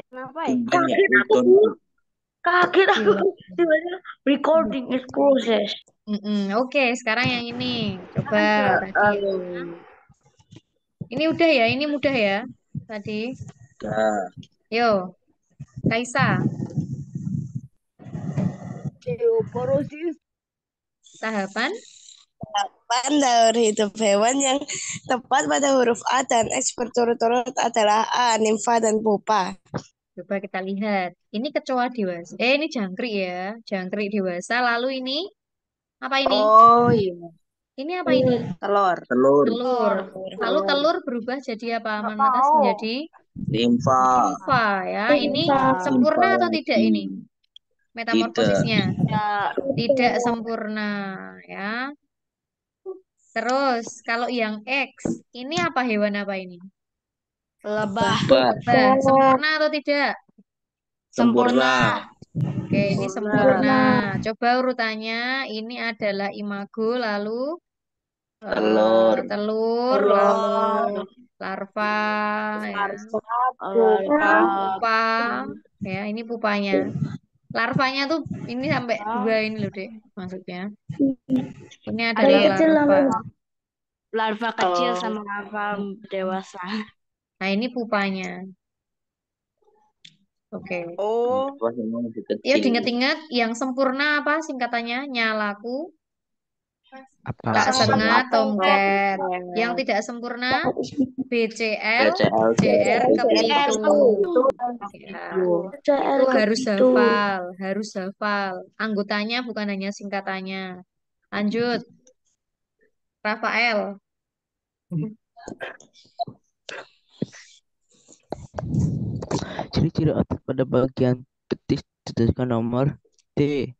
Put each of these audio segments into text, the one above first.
Kenapa ya? Banyak Kaget aku, Ulton. kaget aku. Gila. Tiba-tiba recording is process. Oke, sekarang yang ini. Coba tadi ya. Ini udah ya, ini mudah ya. Tadi. Nah, Yo, Kaisa, Osteoporosis. tahapan. Daur hidup hewan yang tepat pada huruf A dan X berturut-turut adalah A, nimfa, dan pupa. Coba kita lihat. Ini kecoa dewasa. Ini jangkrik ya. Jangkrik dewasa. Lalu ini, apa ini? Oh iya, Ini apa ini? telur. telur, Telur. Lalu Telur. telur berubah jadi apa? Nggak Manmatas tahu. menjadi limfa, nimfa ya. Ini Nimfa. sempurna limfa atau tidak lagi. ini? Tidak. Metamorfosisnya. Ya, Tidak sempurna ya. Terus kalau yang X, ini apa hewan apa ini? lebah. Bah, Lebah. Sempurna atau tidak? sempurna. Sempurna. Oke, ini sempurna. Sempurna. Coba urutannya, ini adalah imago, lalu Telur, telur, lalu Telur. larva, ya, Larva. pupa, ya, ini pupanya. Larvanya tuh ini sampai dua ini loh, Dek, maksudnya. Ini Dari adalah kecil larva. namanya. Larva kecil Oh. sama larva dewasa. Nah, ini pupanya. Oke. Oh, pas memang masih Ya, kecil. diingat-ingat yang sempurna apa singkatannya? Nyalaku, Apa? tak sengat, Tomcat. tomcat. Yang tidak sempurna, BCL, PCL, JR, CR kepitu. kepitu. Ya, itu CR ke harus situ. hafal, harus hafal. Anggotanya bukan hanya singkatannya. Lanjut, Rafael. Ciri-ciri otot pada bagian betis ditentukan nomor D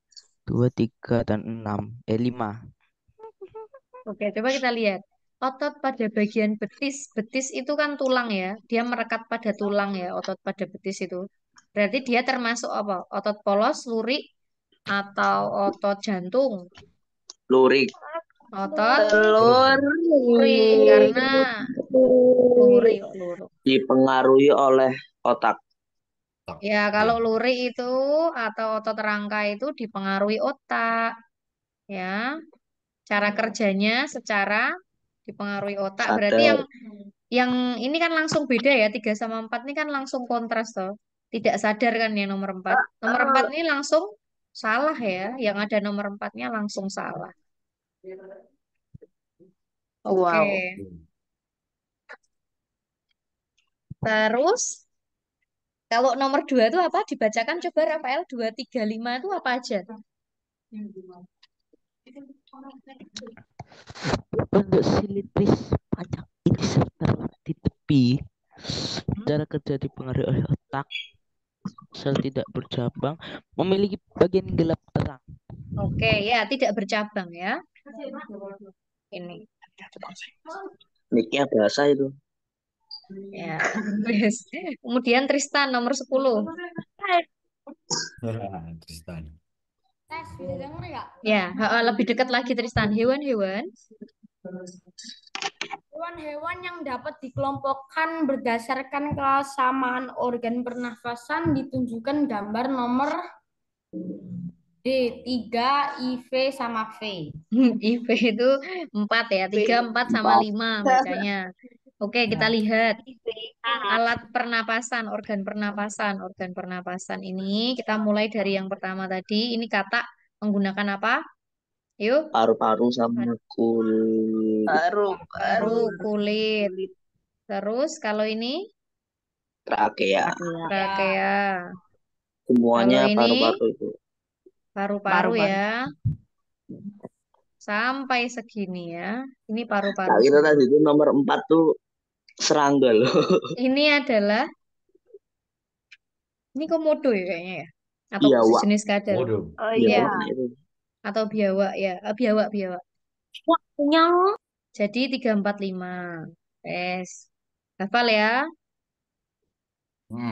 2, 3, dan 6. 5. Oke, coba kita lihat. Otot pada bagian betis. Betis itu kan tulang ya. Dia merekat pada tulang ya, otot pada betis itu. Berarti dia termasuk apa? Otot polos, lurik, atau otot jantung? lurik, Otot Telur. lurik karena lurik, lurik. dipengaruhi oleh otak. Ya, kalau lurik itu atau otot rangka itu dipengaruhi otak, ya. Cara kerjanya secara dipengaruhi otak. Berarti Sadar. yang ini kan langsung beda ya, 3 sama 4 ini kan langsung kontras toh. Tidak sadar kan ya nomor 4. Nomor 4 ini langsung salah ya, yang ada nomor 4-nya langsung salah. Oke. Wow. Terus kalau nomor 2 itu apa? Dibacakan coba Rafael 2, 3, 5 itu apa aja? Bentuk silindris panjang ini serta di tepi. Cara kerja dipengaruhi oleh otak. Sel tidak bercabang, memiliki bagian gelap terang. Oke, ya tidak bercabang ya. Ini. Nicknya bahasa itu. Ya. Wes. Kemudian Tristan nomor 10. Tristan. Tes, bisa denger nggak? Ya, lebih dekat lagi Tristan. Hewan-hewan. Hewan-hewan yang dapat dikelompokkan berdasarkan kesamaan organ pernafasan ditunjukkan gambar nomor D, 3, IV, sama V. IV itu 4 ya. 3, 4 sama 5 bacanya. Oke, kita lihat. Alat pernapasan, organ pernapasan. Organ pernapasan ini kita mulai dari yang pertama tadi. Ini kata menggunakan apa? Yuk. Paru-paru sama kulit, Paru, kulit. Terus kalau ini trakea. trakea. Kalau Semuanya ini paru-paru itu. paru-paru Baru-baru. ya. Sampai segini ya. Ini paru-paru Tak kira semua. tadi itu nomor 4 tuh serangga loh. Ini adalah ini komodo ya kayaknya ya. Atau Iya, Wak. sejenis kadal. Waduh. Oh Iya, iya. Ya, Wak itu. atau biawak ya. Biawak, biawak. Waktunya. Jadi 3, 4, 5. Yes. Hafal ya.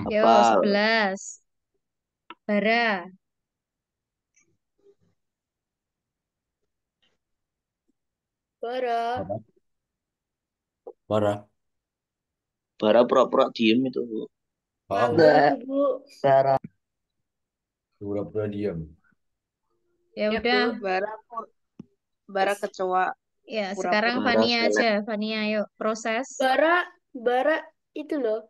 Yo, Hafal. 11. Bara. Bara. Apa? Parah. Bara pura-pura diem itu. Paham? Nganggur Bu. Pura-pura diam. Ya Ya udah, Bu, bara kecoa ya pura-pura. sekarang Bara Fania seleb. aja. Fania, yuk proses. Bara itu loh.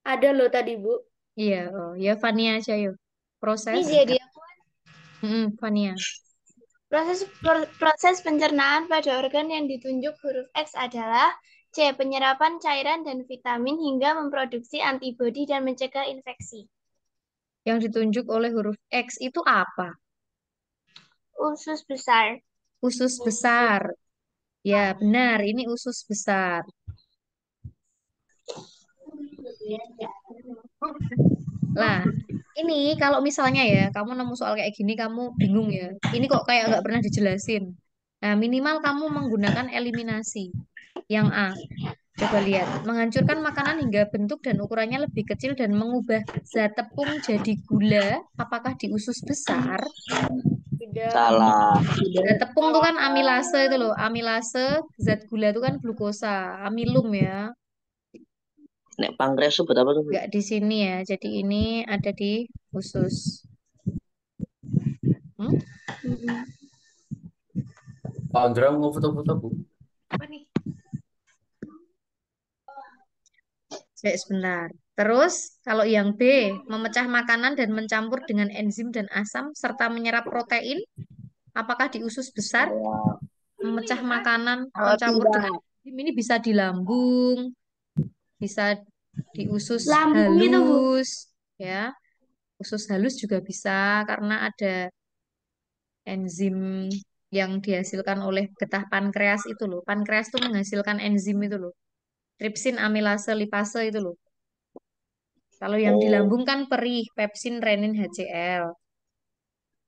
Ada loh tadi Bu. Iya, oh ya Fania aja yuk. Ini Proses. jadi Fania. proses pencernaan pada organ yang ditunjuk huruf X adalah C. Penyerapan cairan dan vitamin hingga memproduksi antibodi dan mencegah infeksi. Yang ditunjuk oleh huruf X itu apa? Usus besar. Usus besar. Ya, benar. Ini usus besar. Lah, ini kalau misalnya ya, kamu nemu soal kayak gini, kamu bingung ya. Ini kok kayak nggak pernah dijelasin. Nah, minimal kamu menggunakan eliminasi. Yang A. Coba lihat. Menghancurkan makanan hingga bentuk dan ukurannya lebih kecil dan mengubah zat tepung jadi gula. Apakah di usus besar? Salah. Zat tepung itu kan amilase itu loh. Amilase, zat gula itu kan glukosa. Amilum ya. Nek pankreas itu buat apa tuh? Bu? Nggak di sini ya. Jadi ini ada di usus. Hmm? Pak Andra mau foto-foto, Bu? Apa nih? Sebentar. Terus, kalau yang B, memecah makanan dan mencampur dengan enzim dan asam serta menyerap protein, apakah di usus besar? Salah. Memecah makanan, Oh, mencampur tidak. dengan enzim ini bisa di lambung, bisa di usus Lambung itu, Bu. halus, ya. Usus halus juga bisa karena ada enzim yang dihasilkan oleh getah pankreas itu loh. Pankreas itu menghasilkan enzim itu loh. Tripsin, amilase, lipase itu loh. Kalau yang di Oh, lambung kan perih, pepsin, renin, HCl.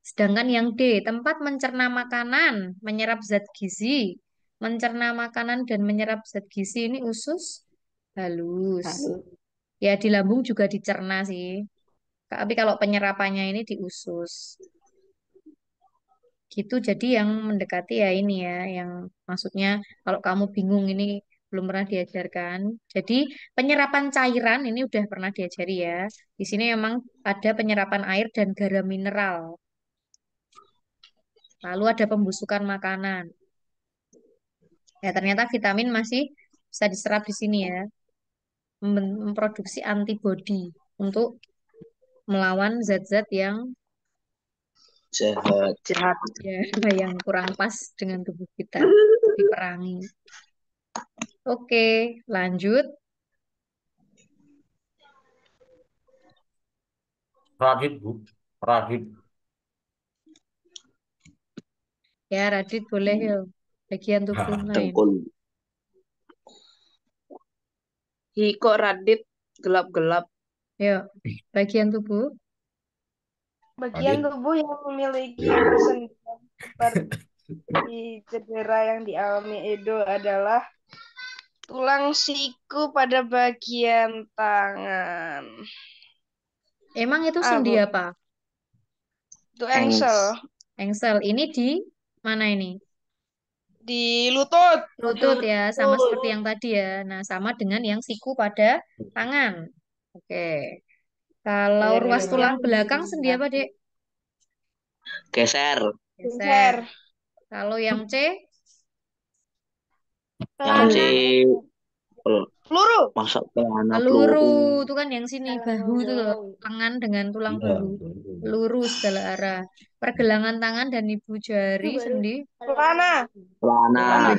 Sedangkan yang D, tempat mencerna makanan, menyerap zat gizi. Mencerna makanan dan menyerap zat gizi ini usus halus. Ya, di lambung juga dicerna sih. Tapi kalau penyerapannya ini di usus. Gitu, jadi yang mendekati ya ini ya, yang maksudnya kalau kamu bingung ini belum pernah diajarkan. Jadi penyerapan cairan ini udah pernah diajari ya. Di sini memang ada penyerapan air dan garam mineral. Lalu ada pembusukan makanan. Ya ternyata vitamin masih bisa diserap di sini ya, memproduksi antibodi untuk melawan zat-zat yang jahat. Jahat. ya yang kurang pas dengan tubuh kita diperangi. Oke, lanjut. Radit, Bu. Radit. Ya, Radit boleh ya. Bagian tubuh lain. Dengkul. Hi kok Radit gelap-gelap. Yuk, bagian tubuh. Bagian Radit. tubuh yang memiliki persendian seperti cedera yang dialami Edo adalah tulang siku pada bagian tangan. Emang itu Ah, sendi Bu. apa? Itu engsel Engsel. Ini di mana ini? di lutut. Lutut ya, sama seperti yang tadi ya. Nah, sama dengan yang siku pada tangan. Oke. Kalau Yang ruas ini tulang yang belakang sendi apa, Dek? Geser. geser. Kalau yang C, Yang C. Peluru. Masa pelana peluru. peluru. Itu kan yang sini, bahu itu loh. Lengan dengan tulang Iya, bahu. Peluru segala arah. Pergelangan tangan dan ibu jari sendi. Pelana. Pelana.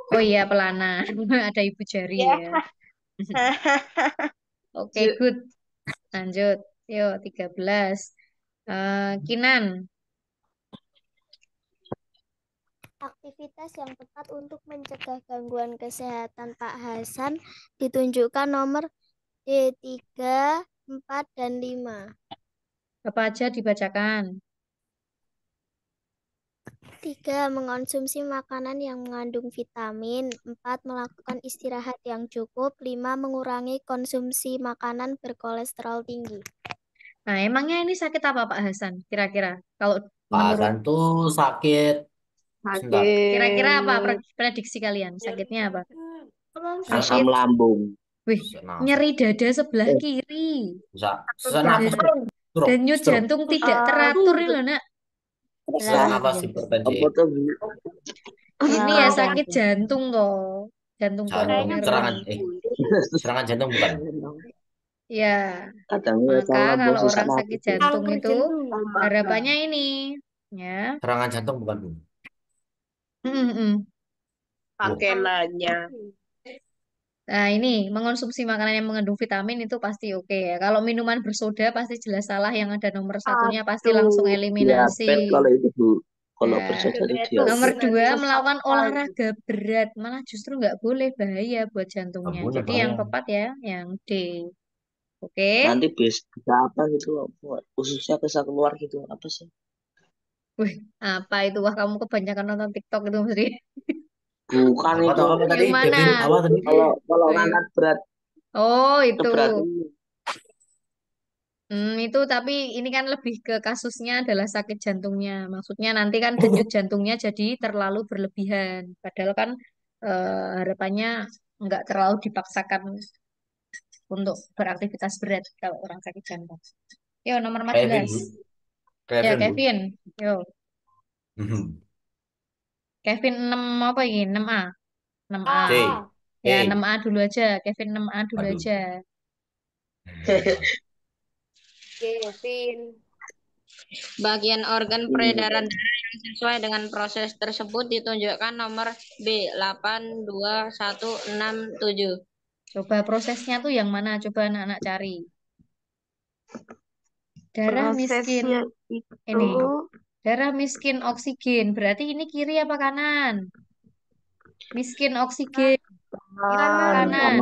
Oh iya, pelana. Ada ibu jari Ya. ya. Oke, good. Lanjut. Yuk, 13. Kinan. Aktivitas yang tepat untuk mencegah gangguan kesehatan Pak Hasan ditunjukkan nomor D3, 4, dan 5. Apa aja dibacakan? 3. Mengonsumsi makanan yang mengandung vitamin. 4. Melakukan istirahat yang cukup. 5. Mengurangi konsumsi makanan berkolesterol tinggi. Nah, emangnya ini sakit apa Pak Hasan? Kira-kira kalau Pak menurut Hasan tuh sakit. Sebentar. kira-kira apa prediksi kalian? Sakitnya apa? Asam lambung. Wih, Sesak nafas. nyeri dada sebelah kiri. Sesak nafas. Stroke. Denyut Stroke. jantung tidak teratur ini loh, Nak. Sesak nafas hipertensi. Apa tuh, Bu? Ini ya sakit jantung toh. Jantung Jantung. koroner. Serangan jantung bukan. Ya, Kadang ya maka salah kalau sesak orang nafas sakit ya. jantung itu harapannya ini, ya. Serangan jantung bukan, Bu. Pakai nanya. Nah, ini mengonsumsi makanan yang mengandung vitamin itu pasti oke ya. Kalau minuman bersoda pasti jelas salah. Yang ada nomor satunya pasti langsung eliminasi. Diabetes kalau itu, Bu. Kalau Ya. bersoda itu Nomor diabetes. 2, melakukan olahraga berat. Malah justru nggak boleh, bahaya buat jantungnya. Nggak boleh, Jadi yang bahaya. tepat ya, yang D. Oke. Nanti bisa apa gitu, khususnya bisa keluar gitu, apa sih? Wih, apa itu? Wah, kamu kebanyakan nonton TikTok itu mesti. Bukan Apa itu. tahu apa tadi? Yang mana? Kevin, apa tadi? Kalau Ayo. ngangkat berat, Oh, itu. keberatan. Itu tapi ini kan lebih ke kasusnya adalah sakit jantungnya. Maksudnya nanti kan denyut jantungnya jadi terlalu berlebihan. Padahal kan harapannya nggak terlalu dipaksakan untuk beraktivitas berat kalau orang sakit jantung. Yo, nomor Kevin, 14. Bu. Ya, Kevin, Bu. Kevin. Yo, Mhm. Kevin 6 apa ini? 6A. 6A. C. Ya, C. 6A dulu aja. Kevin 6A dulu Aduh. aja. Kevin. Bagian organ peredaran darah yang sesuai dengan proses tersebut ditunjukkan nomor B821167. Coba prosesnya tuh yang mana? Coba anak-anak cari. Darah miskin. Prosesnya Ini. itu Darah miskin oksigen. Berarti ini kiri apa kanan? Miskin oksigen. Kanan.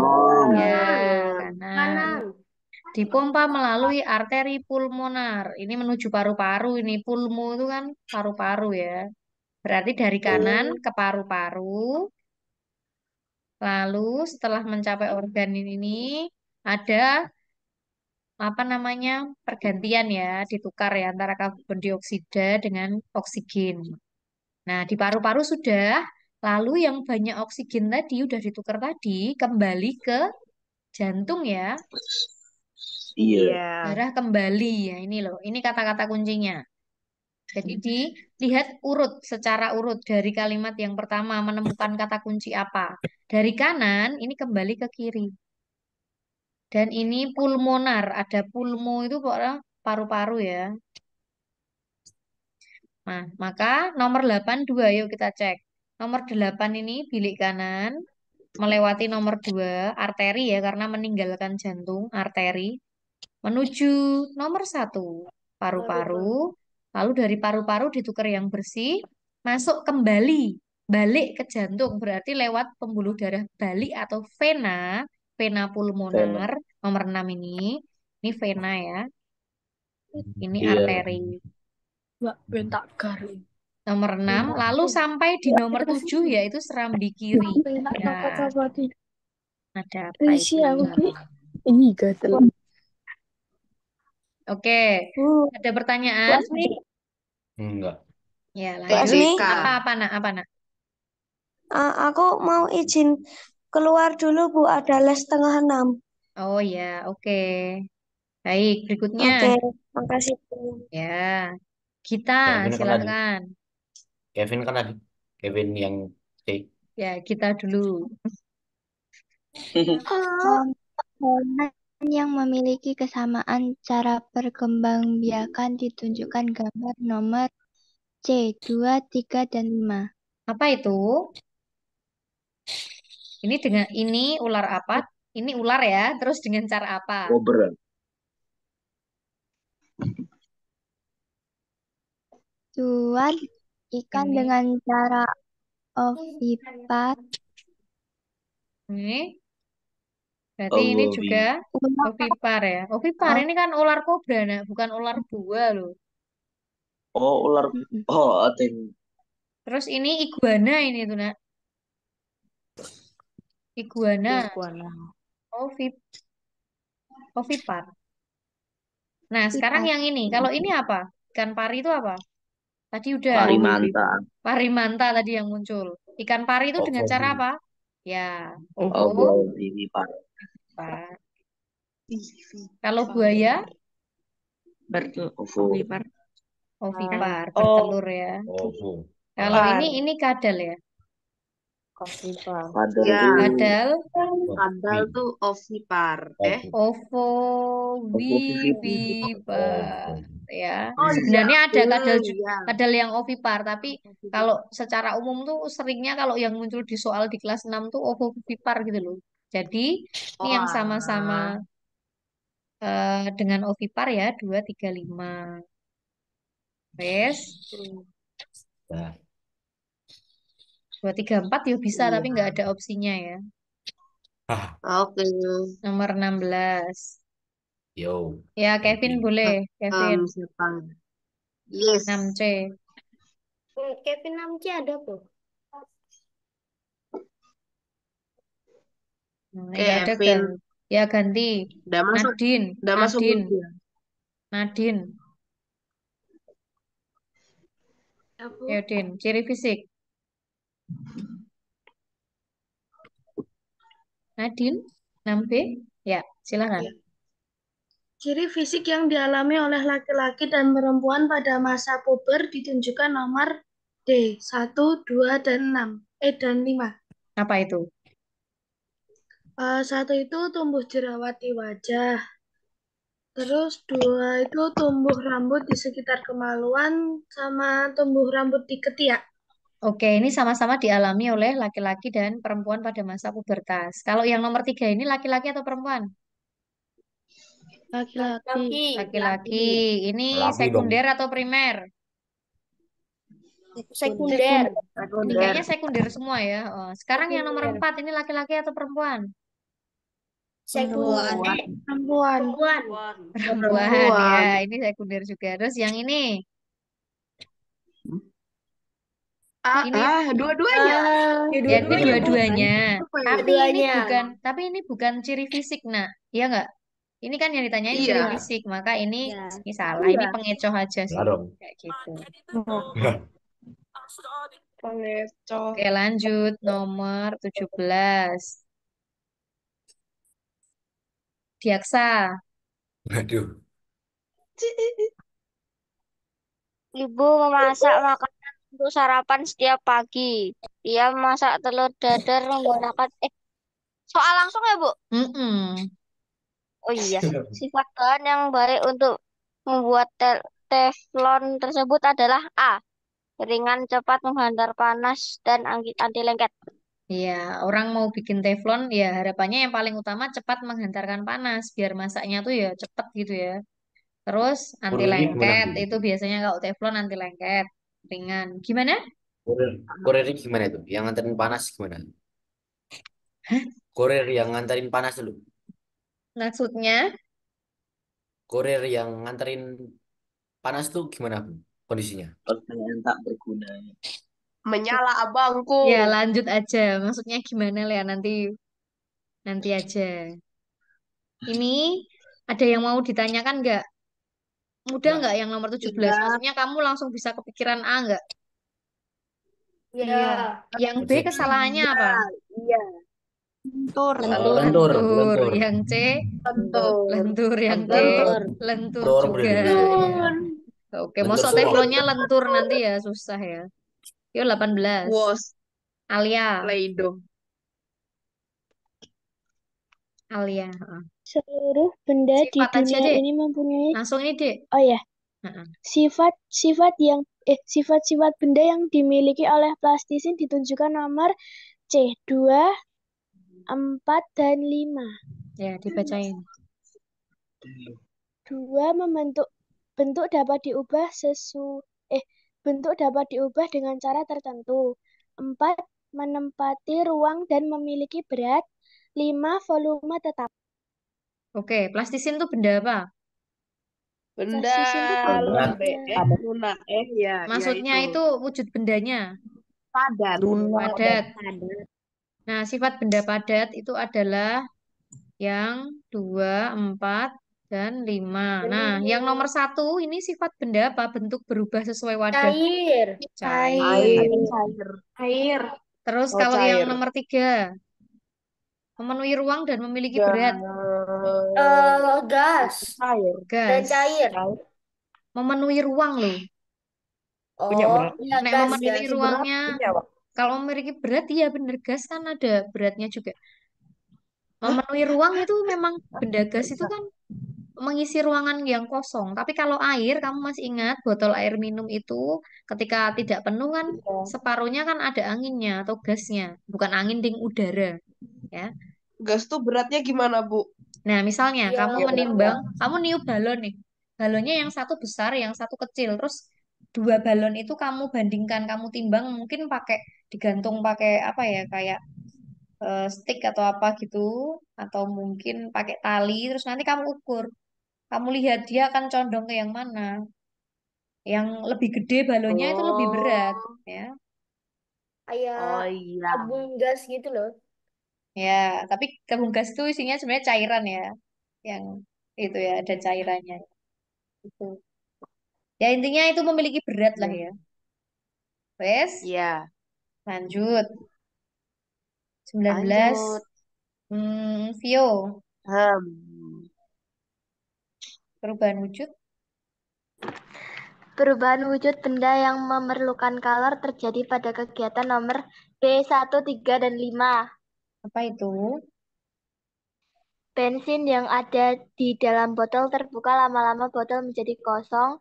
Ya, kanan. Dipompa melalui arteri pulmonar. Ini menuju paru-paru. Ini pulmo itu kan paru-paru ya. Berarti dari kanan ke paru-paru. Lalu setelah mencapai organ ini ada apa namanya pergantian ya, ditukar ya antara karbon dioksida dengan oksigen. Nah, di paru-paru sudah, lalu yang banyak oksigen tadi udah ditukar tadi kembali ke jantung ya. Iya. Darah kembali ya, ini loh. Ini kata-kata kuncinya. Jadi dilihat urut secara urut dari kalimat yang pertama menemukan kata kunci apa. Dari kanan ini kembali ke kiri. Dan ini pulmonar, ada pulmo itu pokoknya paru-paru ya. Nah, maka nomor 8 2 yuk kita cek. Nomor 8 ini bilik kanan melewati nomor 2 arteri ya karena meninggalkan jantung, arteri menuju nomor 1 paru-paru. Lalu dari paru-paru ditukar yang bersih, masuk kembali, balik ke jantung berarti lewat pembuluh darah balik atau vena, vena pulmonar nomor 6 ini. Ini vena ya. Ini Iya. arteri. Nomor 6, lalu sampai di nomor 7 yaitu serambi kiri. Ya, ada apa itu? Oke, ada pertanyaan? Enggak. Ya, Asmi? lanjut. Apa nak? Apa nak? Aku mau izin keluar dulu, Bu. Ada les setengah 6. Oh ya, oke. Baik, berikutnya. Oke, makasih, Bu. Ya, kita Kevin kan tadi. silakan. Kevin kan tadi. Kevin yang C. Ya, kita dulu. Hewan yang memiliki kesamaan cara perkembangbiakan ditunjukkan gambar nomor C, 2, 3, dan 5. Apa itu? Ini dengan ini ular apa? Ini ular ya, terus dengan cara apa? Kobra. Tuan, ikan Ini. dengan cara ovipar. Ini. Berarti ini juga ovipar ya. Ovipar ini kan ular kobra, nah, bukan ular buah loh. Oh, ular. Oh, ating. Terus ini iguana ini tuh, nak. Iguana. Ovipar. Nah, sekarang yang ini. Kalau ini apa? Ikan pari itu apa? Tadi udah. Parimanta. Parimanta tadi yang muncul. Ikan pari itu dengan cara apa? Ya, Obo, ini Pak. ovipar. Kalau buaya, OVO. ovipar, bertelur ya. Ovo. Kalau ini kadal ya. Kadal Ya, tuh Kadal, kadal tuh ovipar. Ovo. ovovivipar ya. Oh iya, Sebenarnya ada kadal iya. kadal yang ovipar, tapi kalau secara umum tuh seringnya kalau yang muncul di soal di kelas 6 tuh ovovivipar gitu loh. Jadi ini yang sama-sama dengan ovipar ya, 2, 3, 5. Wes, Nah, 2, 3, 4 ya bisa, Iya. tapi nggak ada opsinya ya. Oke. Nomor 16. yo. Ya, Kevin boleh. Kevin, Siapa? Yes. 6C. Kevin Namci ada tuh. Nggak ada Kevin. ya ganti. Udah masuk. Nadine, Udah masuk Nadine, belum dia? Nadine. Ya, Din. Ciri fisik. Nadine, 6B. Ya, silakan. Ciri fisik yang dialami oleh laki-laki dan perempuan pada masa puber ditunjukkan nomor D, 1, 2, dan 6. Dan 5. Apa itu? 1 itu tumbuh jerawat di wajah. Terus 2 itu tumbuh rambut di sekitar kemaluan sama tumbuh rambut di ketiak. Oke, ini sama-sama dialami oleh laki-laki dan perempuan pada masa pubertas. Kalau yang nomor 3 ini laki-laki atau perempuan? Laki-laki. Laki-laki. Ini Laki sekunder atau primer? Sekunder. Ini kayaknya sekunder semua ya. Oh, sekarang yang nomor 4 ini laki-laki atau perempuan? Sekunder. Perempuan. Perempuan ya, ini sekunder juga. Terus yang ini? Ini Dua-duanya. ya ini dua-duanya. Dua-duanya. Tapi ini bukan ciri fisik, nak. Iya nggak? Ini kan yang ditanyain ciri Iya. fisik, maka ini salah. Iya. Ini pengecoh aja sih. Lah dong. Kayak gitu. Pengecoh. Oke, lanjut nomor 17. Diaksa. Waduh. Ibu memasak makanan untuk sarapan setiap pagi. Dia memasak telur dadar menggunakan soal langsung ya, Bu? Oh iya. Sifat bahan yang baik untuk membuat teflon tersebut adalah A. Ringan, cepat, menghantar panas, dan anti lengket. Iya, orang mau bikin teflon ya harapannya yang paling utama cepat menghantarkan panas biar masaknya tuh ya cepet gitu ya. Terus anti Kurir ini gimana, lengket Bu? itu biasanya kalau teflon anti lengket ringan. Gimana? Kurir ini gimana itu? Yang nganterin panas gimana? Kurir yang nganterin panas dulu. Maksudnya? Kurir yang nganterin panas tuh gimana, Bu? Kondisinya? pertanyaan tak berguna. Menyala abangku. Ya lanjut aja. Maksudnya gimana Lea? Nanti aja. Ini ada yang mau ditanyakan nggak? Mudah nggak yang nomor 17? Maksudnya kamu langsung bisa kepikiran A nggak? Iya. Yang B kesalahannya apa? Iya. Lentur. Lentur. Yang C lentur. Yang D lentur Lentur juga. Oke, Lentur mosok semua. teflonnya lentur nanti ya susah ya. Yuk 18. Wos. Alia. Play-Doh. Alia. Seluruh benda di Sifat aja, dunia Dek. ini mempunyai Langsung ini, Dek. oh ya, sifat-sifat benda yang dimiliki oleh plastisin ditunjukkan nomor C, 2, 4, dan 5. Ya, dibacain. 2 bentuk dapat diubah bentuk dapat diubah dengan cara tertentu. 4 menempati ruang dan memiliki berat. 5 volume tetap. Oke, plastisin tuh benda apa? Benda Plastisin itu benda. lunak ya. Maksudnya itu wujud bendanya. Padat. Padat. Nah, sifat benda padat itu adalah yang 2, 4, dan 5. Nah, yang nomor 1 ini sifat benda apa? Bentuk berubah sesuai wadah. Cair. Air. Terus Oh, kalau yang cair. nomor 3, Memenuhi ruang dan memiliki Ya, berat. Gas air. dan Gas. cair. Memenuhi ruang loh. Punya Oh, berat. ya Nek gas, memenuhi gas. Memiliki berat ruangnya, punya, Pak. kalau memiliki berat, iya bener. Gas kan ada beratnya juga. Hah? Memenuhi ruang itu memang benda gas itu kan mengisi ruangan yang kosong. Tapi kalau air, kamu masih ingat botol air minum itu ketika tidak penuh kan Iya. separuhnya kan ada anginnya atau gasnya, bukan angin ding udara, ya. Gas tuh beratnya gimana, Bu? Nah, misalnya Ya, kamu Ya beratnya. menimbang, kamu niup balon nih. Balonnya yang satu besar, yang satu kecil. Terus dua balon itu kamu bandingkan, kamu timbang mungkin pakai digantung pakai apa ya, kayak stick atau apa gitu, atau mungkin pakai tali. Terus nanti kamu ukur. Kamu lihat dia akan condong ke yang mana. Yang lebih gede balonnya itu lebih berat, Oh, ya. kayak oh iya. tabung gas gitu loh. Ya, tapi tabung gas itu isinya sebenarnya cairan ya. Yang itu ya ada cairannya. Itu. Ya intinya itu memiliki berat lah Iya. ya. Wes, Iya. lanjut. 19. Lanjut. Vio, Hmm. perubahan wujud. Perubahan wujud benda yang memerlukan kalor terjadi pada kegiatan nomor B1, 3, dan 5. Apa itu? Bensin yang ada di dalam botol terbuka lama-lama botol menjadi kosong.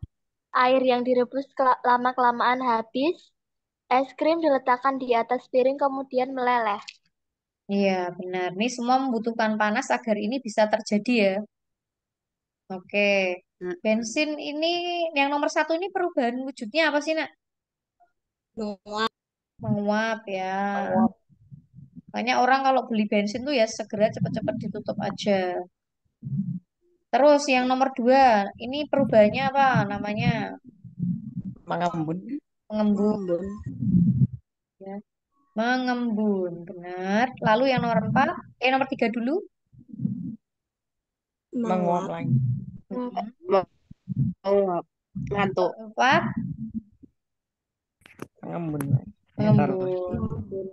Air yang direbus lama-kelamaan habis. Es krim diletakkan di atas piring kemudian meleleh. Iya, benar. Ini semua membutuhkan panas agar ini bisa terjadi ya. Oke. Bensin ini yang nomor satu ini perubahan wujudnya apa sih, Nak? Menguap. Menguap ya. Makanya orang kalau beli bensin tuh ya segera cepet-cepet ditutup aja. Terus yang nomor dua, ini perubahannya apa namanya? Mengembun. Mengembun. Mengembun. Ya. Mengembun, benar. Lalu yang nomor empat, nomor tiga dulu. Menguap Menguap. lagi. Mm-mm. Menguap. Ngantuk. Empat, Mengembun. Ntar. mengembun.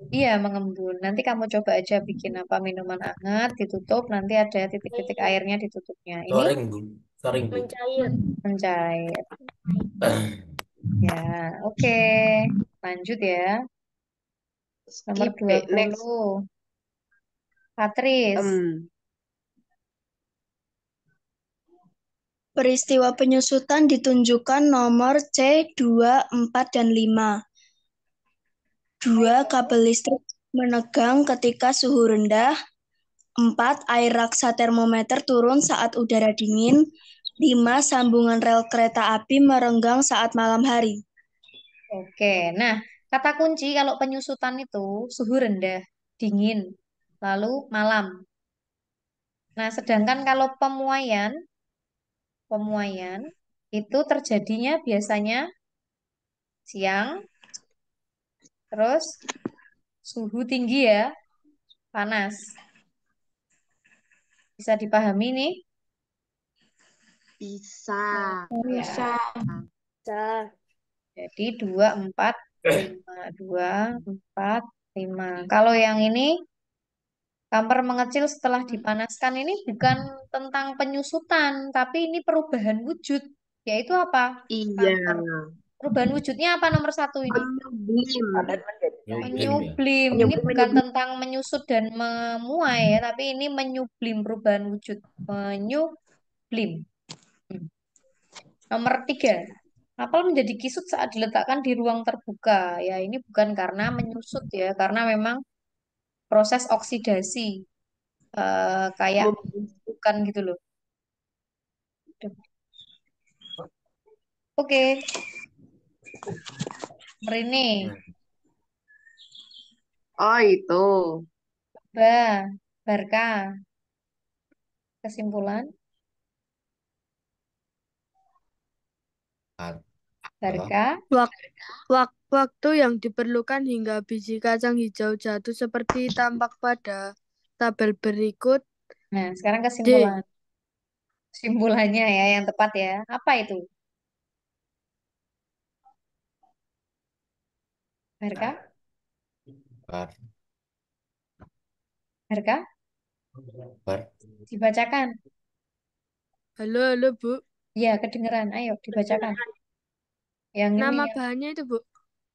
Iya, mengembun. Nanti kamu coba aja bikin apa minuman hangat, ditutup, nanti ada titik-titik airnya ditutupnya. Ini Soring, Bu. Soring, Bu. Mencair. mencair. Ya, oke. Lanjut ya. Nomor Skip. Next. 20. Patris. Peristiwa penyusutan ditunjukkan nomor C, 2, 4, dan 5. 2. Kabel listrik menegang ketika suhu rendah. 4. Air raksa termometer turun saat udara dingin. 5. Sambungan rel kereta api merenggang saat malam hari. Oke, nah kata kunci kalau penyusutan itu suhu rendah, dingin, lalu malam. Nah, sedangkan kalau pemuaian itu terjadinya biasanya siang, terus suhu tinggi ya, panas. Bisa dipahami nih? Bisa. Ya. Bisa. Jadi 2, 4, 5. 2, 4, 5. Kalau yang ini kamper mengecil setelah dipanaskan ini bukan tentang penyusutan, tapi ini perubahan wujud. Yaitu apa? Iya. Kamper. Perubahan wujudnya apa nomor satu ini? Menyublim. Nyublim ya. Menyublim. Ini bukan tentang menyusut dan memuai ya, tapi ini menyublim perubahan wujud. Menyublim. Nomor 3. Apel menjadi kisut saat diletakkan di ruang terbuka. Ya, ini bukan karena menyusut ya, karena memang proses oksidasi. Kayak bukan gitu loh. Oke, nomor ini. Oh, itu. Barka. Kesimpulan. Barka. Waktu yang diperlukan hingga biji kacang hijau jatuh seperti tampak pada tabel berikut. Nah, sekarang kesimpulan. Kesimpulannya ya, yang tepat ya. Apa itu? Barka? Barka? Bar. Dibacakan. Halo, halo Bu. Ya, kedengeran. Ayo, dibacakan. Yang ini Nama ya. bahannya itu Bu.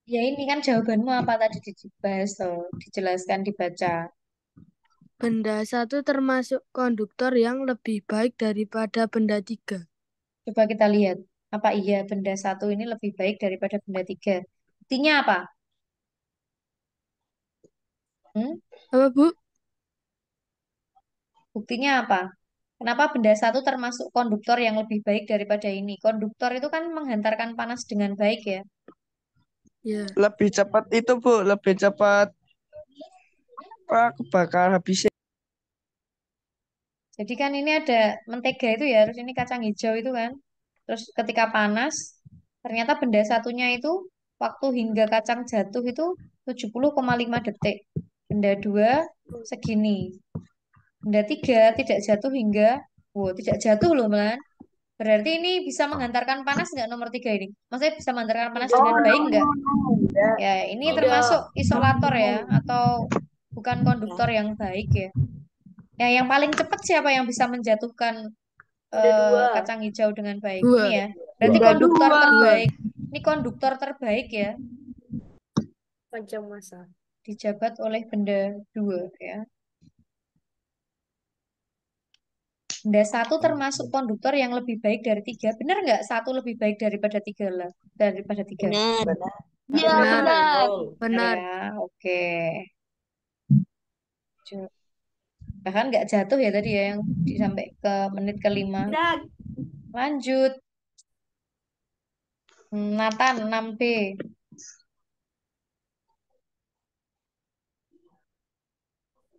Ya ini kan jawabanmu apa tadi dibahas tuh. Dijelaskan, dibaca. Benda satu termasuk konduktor yang lebih baik daripada benda tiga. Coba kita lihat. Apa iya benda satu ini lebih baik daripada benda tiga? Buktinya apa? Hmm? Apa Bu? Buktinya apa? Kenapa benda satu termasuk konduktor yang lebih baik daripada ini? Konduktor itu kan menghantarkan panas dengan baik ya. Ya. Lebih cepat itu Bu, lebih cepat kebakar habisnya. Jadi kan ini ada mentega itu ya, terus ini kacang hijau itu kan. Terus ketika panas, ternyata benda satunya itu waktu hingga kacang jatuh itu 70,5 detik. Benda dua segini. Benda tiga tidak jatuh hingga, wow, tidak jatuh loh Melan. Berarti ini bisa menghantarkan panas nggak nomor tiga ini? Maksudnya bisa menghantarkan panas Oh, dengan baik nggak? enggak. Ya, ini Oh, termasuk enggak. isolator ya, atau bukan konduktor yang baik ya. Ya, yang paling cepat siapa yang bisa menjatuhkan Benda dua. kacang hijau dengan baik? Ini Dua. ya. Berarti Benda konduktor dua. terbaik. Ini konduktor terbaik ya, Panjang masa. dijabat oleh benda dua ya. Benda satu termasuk konduktor yang lebih baik dari tiga. Benar nggak satu lebih baik daripada tiga lah? Daripada tiga. Benar. Iya, Benar. benar. Benar Benar. ya. Oke. Bahkan nggak jatuh ya tadi ya yang sampai ke menit kelima. Lanjut. Nathan 6B.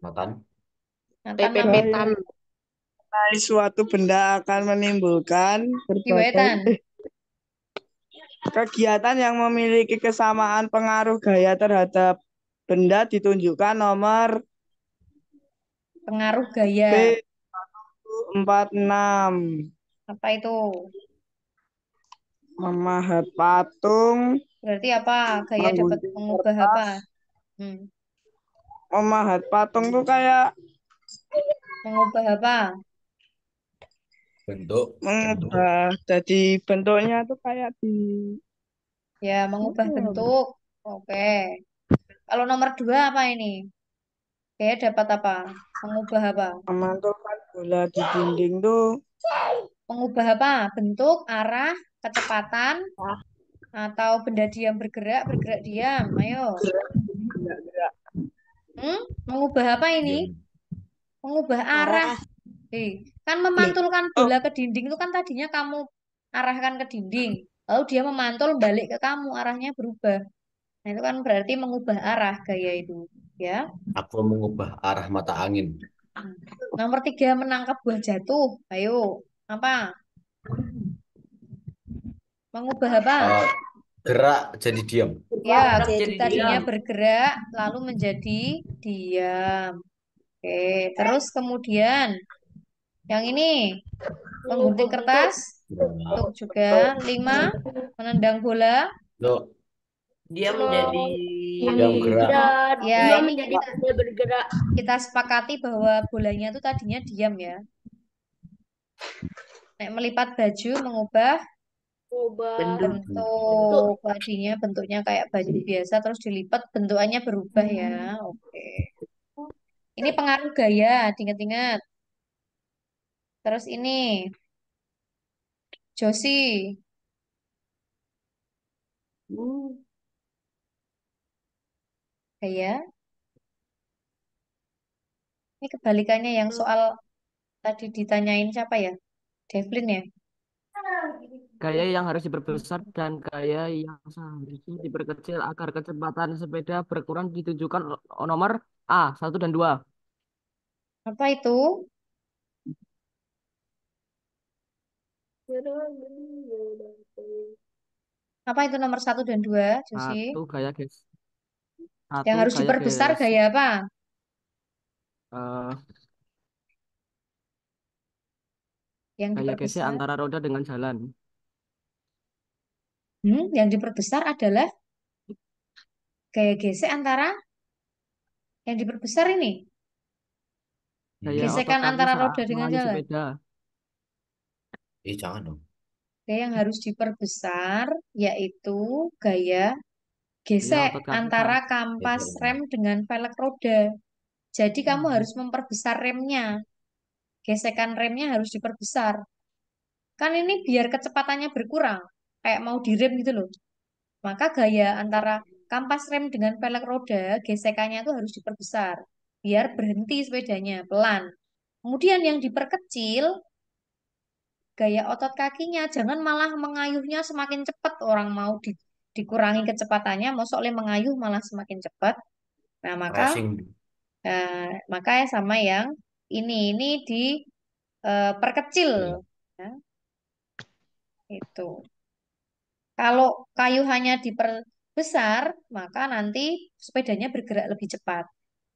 Nathan. Nathan PPP 6B. Tan. Suatu benda akan menimbulkan Iwetan. kegiatan yang memiliki kesamaan pengaruh gaya terhadap benda ditunjukkan nomor Pengaruh gaya. B46. Apa itu? Memahat patung, Berarti apa? Gaya dapat menggunting mengubah kertas. apa? Memahat patung tuh kayak Mengubah apa? Bentuk. mengubah, jadi bentuknya tuh kayak di Ya, mengubah bentuk. Oke. Kalau nomor dua apa ini? Gaya dapat apa? Mengubah apa? memantulkan bola di dinding tuh Mengubah apa? Bentuk, arah, kecepatan, atau benda diam bergerak, bergerak diam. Ayo. gerak-gerak. Mengubah apa ini? Mengubah arah. Kan memantulkan bola ke dinding itu kan tadinya kamu arahkan ke dinding. Lalu dia memantul balik ke kamu, arahnya berubah. Nah, itu kan berarti mengubah arah gaya itu. Ya. Aku mengubah arah mata angin. Nomor tiga, menangkap buah jatuh. Ayo. Apa? Mengubah apa? Gerak jadi diam. Ya, tadinya bergerak lalu menjadi diam. Oke, terus kemudian yang ini menggunting kertas, bentuk juga. 5, menendang bola. Loh, Dia menjadi diam gerak. Ya, Dia ini menjadi benda bergerak. kita sepakati bahwa bolanya itu tadinya diam ya. Nek melipat baju, mengubah bentuk. Tadinya bentuknya kayak baju biasa, terus dilipat bentukannya berubah ya. Oke. Ini pengaruh gaya, diingat-ingat. Terus ini, Josi. Gaya. Ini kebalikannya yang soal tadi ditanyain siapa ya? Devlin ya? Gaya yang harus diperbesar dan gaya yang seharusnya diperkecil agar kecepatan sepeda berkurang ditunjukkan nomor A, 1 dan 2. Apa itu? Apa itu nomor 1 dan 2, Josi? Satu gaya ges. Yang Satu harus gaya diperbesar ges. gaya apa? eh, Yang gaya gesek diperbesar. antara roda dengan jalan. Yang diperbesar adalah gaya gesek antara yang diperbesar ini. Gaya otot Gesekan kaki antara saat roda dengan mengayuh jalan. sepeda. Jangan dong. Gaya yang harus diperbesar yaitu gaya Gaya gesek otot kaki antara saat kampas Gesek. rem dengan velg roda. Jadi kamu harus memperbesar remnya. Gesekan remnya harus diperbesar. Kan ini biar kecepatannya berkurang. Kayak mau direm gitu loh. Maka gaya antara kampas rem dengan velg roda, gesekannya itu harus diperbesar. Biar berhenti sepedanya, pelan. Kemudian yang diperkecil, gaya otot kakinya. Jangan malah mengayuhnya semakin cepat. Orang mau dikurangi kecepatannya, masa oleh mengayuh malah semakin cepat. Nah, Racing. maka sama yang ini diperkecil. Ya, itu. Kalau kayu hanya diperbesar, maka nanti sepedanya bergerak lebih cepat.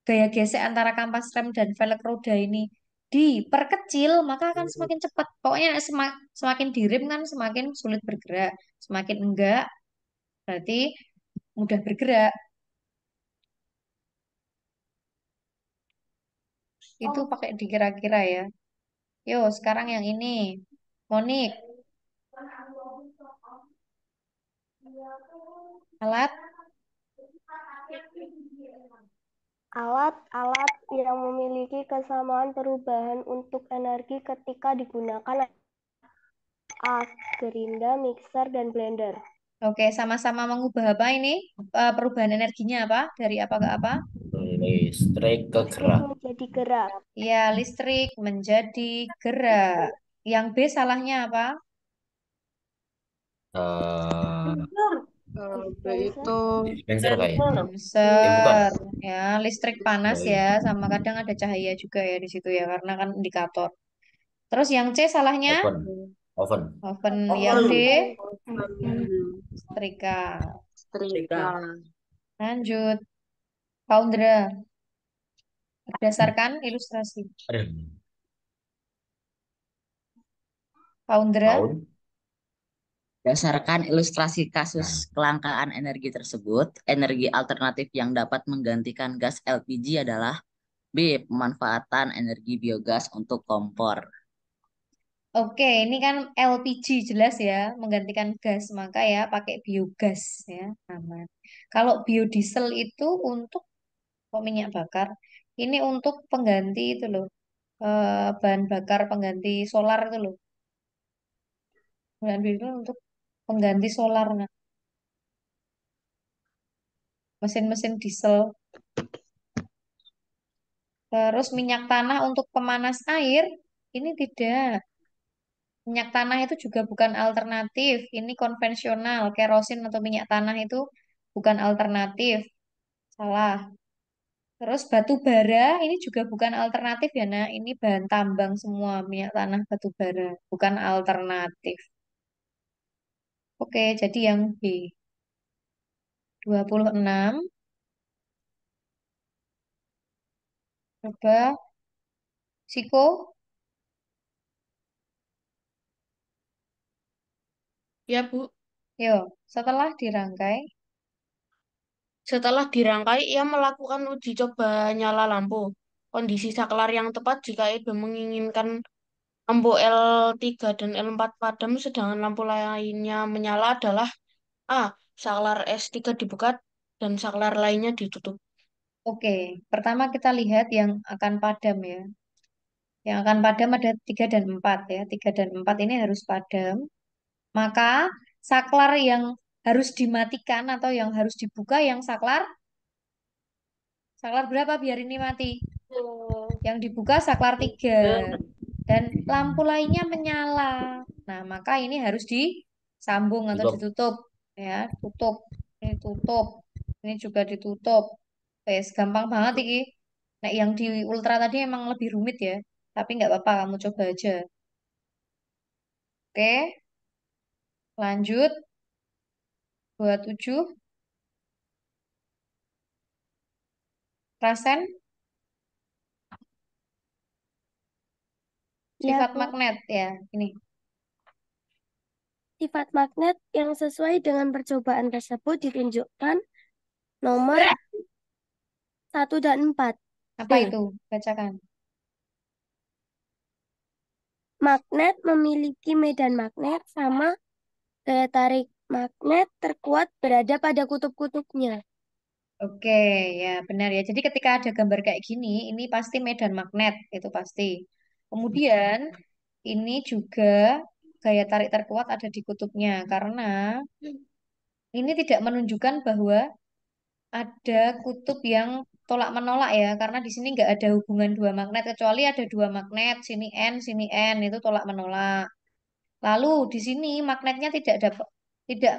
Gaya gesek antara kampas rem dan velg roda ini diperkecil, maka akan semakin cepat. Pokoknya semakin direm kan semakin sulit bergerak. Semakin enggak, berarti mudah bergerak. Itu pakai dikira-kira ya. Yo, sekarang yang ini. Monik, alat. Alat-alat yang memiliki kesamaan perubahan untuk energi ketika digunakan A. Gerinda, mixer, dan blender. Oke, sama-sama mengubah apa ini? Perubahan energinya apa? Dari apa ke apa? Listrik ke Listrik gerak. menjadi gerak. Ya, listrik menjadi gerak. Yang B salahnya apa? Eh, Itu dispenser kayak. bukan. Sensor. Ya, listrik panas ya, sama kadang ada cahaya juga ya di situ ya, karena kan indikator. Terus yang C salahnya? Oven. Oven. Oven. Yang D? Setrika. Lanjut. Paundra. Berdasarkan ilustrasi. Paundra. Tahun. Berdasarkan ilustrasi kasus kelangkaan energi tersebut, energi alternatif yang dapat menggantikan gas LPG adalah B. Pemanfaatan energi biogas untuk kompor. Oke, ini kan LPG jelas ya, menggantikan gas, maka ya pakai biogas ya, aman. Kalau biodiesel itu untuk minyak bakar, ini untuk pengganti itu loh, bahan bakar pengganti solar itu loh. Bahan itu untuk pengganti solar, nah, mesin-mesin diesel. Terus minyak tanah untuk pemanas air, ini tidak. Minyak tanah itu juga bukan alternatif. Ini konvensional. Kerosin atau minyak tanah itu bukan alternatif. Salah. Terus batu bara ini juga bukan alternatif ya, nah. Ini bahan tambang semua, minyak tanah, batu bara. Bukan alternatif. Oke, jadi yang B. 26. Coba. Siko. Ya, Bu. Yo, setelah dirangkai. Setelah dirangkai, ia melakukan uji coba nyala lampu. Kondisi saklar yang tepat jika Edo menginginkan lampu L3 dan L4 padam, sedangkan lampu lainnya menyala adalah A. Saklar S3 dibuka dan saklar lainnya ditutup. Oke, pertama kita lihat yang akan padam ya. Yang akan padam ada 3 dan 4 ya. 3 dan 4 ini harus padam. Maka saklar yang harus dimatikan atau yang harus dibuka yang saklar berapa biar ini mati? Yang dibuka saklar 3 dan lampu lainnya menyala. Nah, maka ini harus disambung atau Tutup. ditutup ya, tutup. Ini tutup. Ini juga ditutup. Wes, gampang banget ini. Nah, yang di ultra tadi emang lebih rumit ya. Tapi nggak apa-apa, kamu coba aja. Oke, lanjut. 27. Rasen, Ya, sifat Bu. magnet ya. Ini. Sifat magnet yang sesuai dengan percobaan tersebut ditunjukkan nomor 1 dan 4. Apa D. itu? Bacakan. magnet memiliki medan magnet sama daya tarik magnet terkuat berada pada kutub-kutubnya. Oke, ya benar ya. Jadi ketika ada gambar kayak gini, ini pasti medan magnet, itu pasti. Kemudian ini juga gaya tarik terkuat ada di kutubnya, karena ini tidak menunjukkan bahwa ada kutub yang tolak menolak ya, karena di sini nggak ada hubungan dua magnet, kecuali ada dua magnet, sini N, itu tolak menolak. Lalu di sini magnetnya tidak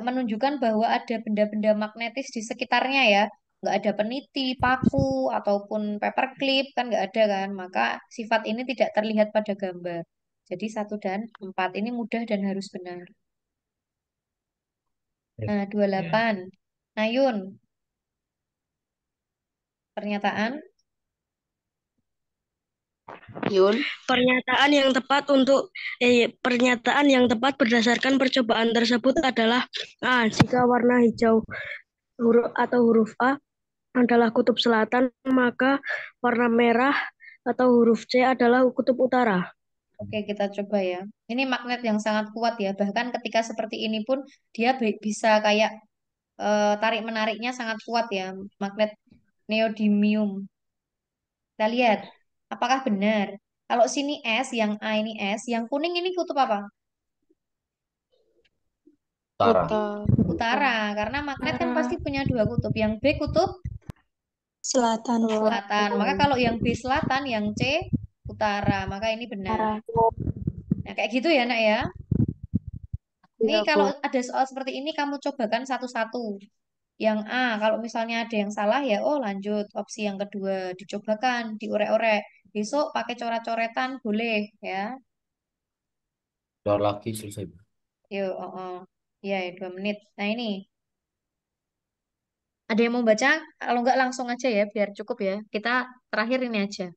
menunjukkan bahwa ada benda-benda magnetis di sekitarnya ya. Nggak ada peniti, paku, ataupun paperclip, kan nggak ada kan. Maka sifat ini tidak terlihat pada gambar. Jadi 1 dan 4 ini mudah dan harus benar. Nah, 28. Nayun, pernyataan. Yun. Pernyataan yang tepat berdasarkan percobaan tersebut adalah A. Jika warna hijau huruf A adalah kutub selatan, maka warna merah atau huruf C adalah kutub utara. Oke, kita coba ya. Ini magnet yang sangat kuat ya. Bahkan ketika seperti ini pun dia bisa kayak tarik-menariknya sangat kuat ya. Magnet neodymium. Kita lihat, apakah benar? Kalau sini S, yang A ini S, yang kuning ini kutub apa? Utara. Utara, karena magnet kan pasti punya dua kutub. Yang B kutub Selatan. selatan. Maka kalau yang B selatan, yang C utara. Maka ini benar. Nah, kayak gitu ya, Nak ya. Ini kalau ada soal seperti ini, kamu cobakan satu-satu. Yang A, kalau misalnya ada yang salah ya, oh lanjut. Opsi yang kedua, dicobakan, diorek-orek. Besok pakai coret-coretan, boleh ya. Keluar lagi selesai. Yuk, ya 2 menit. Nah ini, ada yang mau baca? Kalau nggak langsung aja ya, biar cukup ya. Kita terakhir ini aja.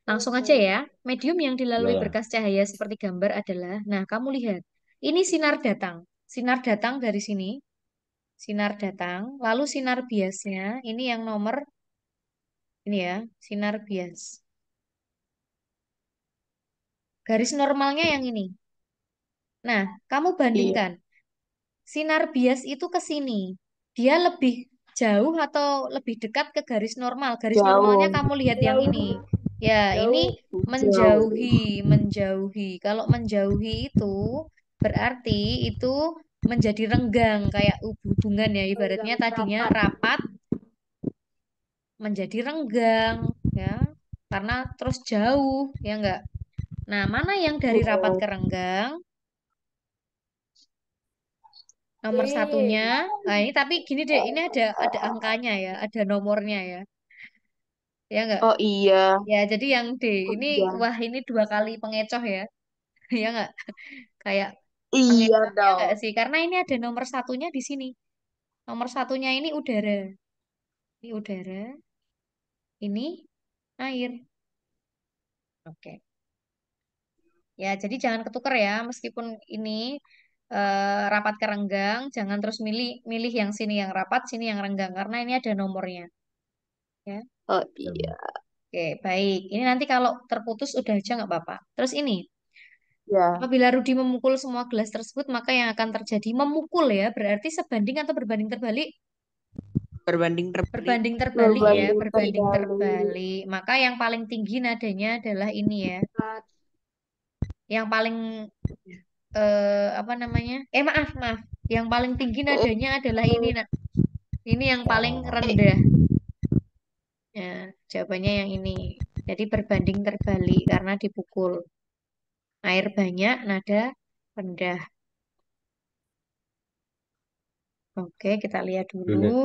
Langsung aja ya. Medium yang dilalui Ya. berkas cahaya seperti gambar adalah, nah kamu lihat, ini sinar datang. Sinar datang dari sini, sinar datang. Lalu sinar biasnya, ini yang nomor, ini ya, sinar bias. Garis normalnya yang ini. Nah, kamu bandingkan. Sinar bias itu ke sini. Dia lebih jauh atau lebih dekat ke garis normal? Garis normalnya kamu lihat yang ini. Ya, ini menjauhi. Kalau menjauhi itu berarti itu menjadi renggang kayak hubungan ya. Ibaratnya tadinya rapat menjadi renggang ya. Karena terus jauh ya enggak. Nah, mana yang dari rapat ke renggang? Nomor satunya, nah ini tapi gini deh, ini ada angkanya ya, ada nomornya ya, ya enggak? Oh iya. Ya, jadi yang D ini, wah ini 2 kali pengecoh ya, ya enggak? Kayak Iya pengecohnya enggak dong. sih? Karena ini ada nomor satunya di sini. Nomor satunya ini udara, ini air. Oke, ya jadi jangan ketukar ya, meskipun ini rapat ke renggang, jangan terus milih milih yang sini yang rapat, sini yang renggang, karena ini ada nomornya. Ya. Oh iya. Oke, baik. Ini nanti kalau terputus udah aja nggak apa-apa. Terus ini, Ya. apabila Rudi memukul semua gelas tersebut, maka yang akan terjadi memukul ya, berarti sebanding atau berbanding terbalik? Berbanding terbalik. Berbanding terbalik ya, Berbanding berbanding terbalik. terbalik. Maka yang paling tinggi nadanya adalah ini ya. Yang paling apa namanya? Maaf. Yang paling tinggi nadanya adalah ini, Nak. Ini yang paling rendah. Ya, jawabannya yang ini. Jadi berbanding terbalik karena dipukul. Air banyak, nada rendah. Oke, kita lihat dulu.